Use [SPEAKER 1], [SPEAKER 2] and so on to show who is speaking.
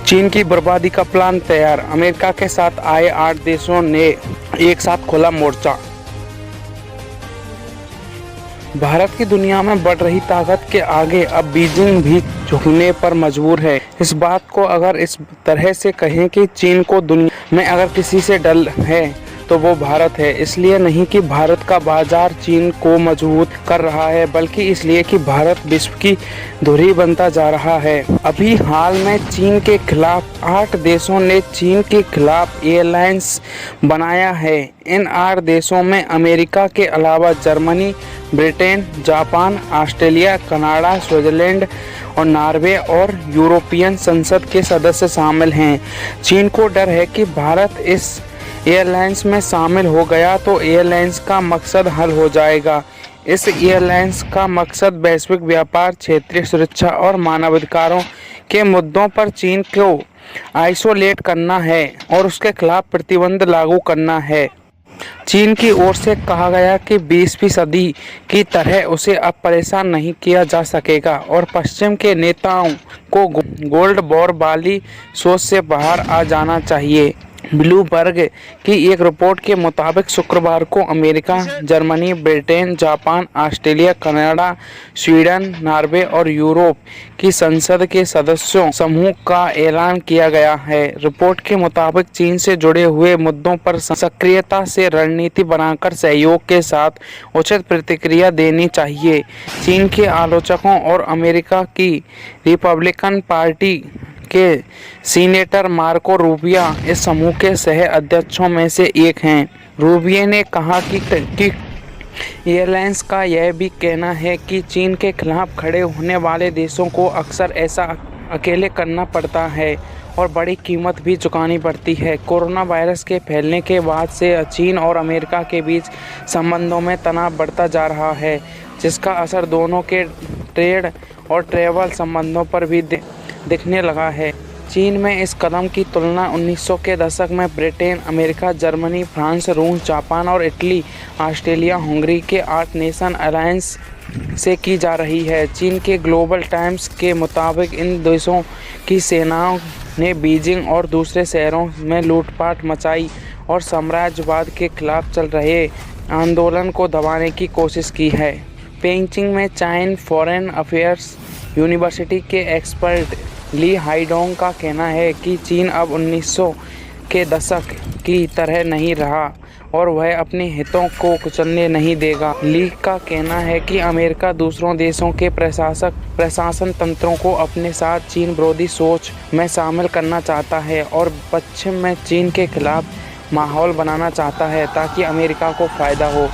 [SPEAKER 1] चीन की बर्बादी का प्लान तैयार, अमेरिका के साथ आए 8 देशों ने एक साथ खोला मोर्चा। भारत की दुनिया में बढ़ रही ताकत के आगे अब बीजिंग भी झुकने पर मजबूर है। इस बात को अगर इस तरह से कहें कि चीन को दुनिया में अगर किसी से डर है तो वो भारत है। इसलिए नहीं कि भारत का बाजार चीन को मजबूत कर रहा है, बल्कि इसलिए कि भारत विश्व की धुरी बनता जा रहा है। अभी हाल में चीन के खिलाफ 8 देशों ने चीन के खिलाफ एयरलाइंस बनाया है। इन 8 देशों में अमेरिका के अलावा Germany, Britain, Japan, Australia, Canada, Switzerland और नॉर्वे और यूरोपियन संसद के सदस्य शामिल हैं। चीन को डर है कि भारत इस एयरलाइंस में शामिल हो गया तो एयरलाइंस का मकसद हल हो जाएगा। इस एयरलाइंस का मकसद वैश्विक व्यापार, क्षेत्रीय सुरक्षा और मानवाधिकारों के मुद्दों पर चीन को आइसोलेट करना है और उसके खिलाफ प्रतिबंध लागू करना है। चीन की ओर से कहा गया कि 20वीं सदी की तरह उसे अब परेशान नहीं किया जा सकेगा और पश्चिम के नेताओं को कोल्ड वॉर वाली सोच से बाहर आ जाना चाहिए। ब्लूमबर्ग की एक रिपोर्ट के मुताबिक शुक्रवार को America, Germany, Britain, Japan, Australia, Canada, Sweden, Norway और यूरोप की संसद के सदस्यों समूह का ऐलान किया गया है। रिपोर्ट के मुताबिक चीन से जुड़े हुए मुद्दों पर सक्रियता से रणनीति बनाकर सहयोग के साथ उचित प्रतिक्रिया देनी चाहिए। चीन के आलोचकों और अमेरिका की रिपब्लिकन पार्टी के सीनेटर मार्को रूबियो इस समूह के सह अध्यक्षों में से एक हैं। रूबियो ने कहा कि एयरलाइंस का यह भी कहना है कि चीन के खिलाफ खड़े होने वाले देशों को अक्सर ऐसा अकेले करना पड़ता है और बड़ी कीमत भी चुकानी पड़ती है। कोरोना वायरस के फैलने के बाद से चीन और अमेरिका के बीच संबंधों में तनाव बढ़ता जा रहा है, जिसका असर दोनों के ट्रेड और ट्रैवल संबंधों पर भी दिखने लगा है। चीन में इस कदम की तुलना 1900 के दशक में ब्रिटेन, अमेरिका, जर्मनी, फ्रांस, रूस, जापान और इटली, ऑस्ट्रेलिया, हंगरी के 8 नेशन अलायंस से की जा रही है। चीन के ग्लोबल टाइम्स के मुताबिक इन देशों की सेनाओं ने बीजिंग और दूसरे शहरों में लूटपाट मचाई और साम्राज्यवाद के खिलाफ चल रहे आंदोलन को दबाने की कोशिश की है। पेइचिंग में चाइन फॉरेन अफेयर्स यूनिवर्सिटी के एक्सपर्ट ली हाइडोंग का कहना है कि चीन अब 1900 के दशक की तरह नहीं रहा और वह अपने हितों को कुचलने नहीं देगा। ली का कहना है कि अमेरिका दूसरों देशों के प्रशासन तंत्रों को अपने साथ चीन विरोधी सोच में शामिल करना चाहता है और पश्चिम में चीन के खिलाफ माहौल बनाना चाहता है ताकि अमेरिका को फायदा हो।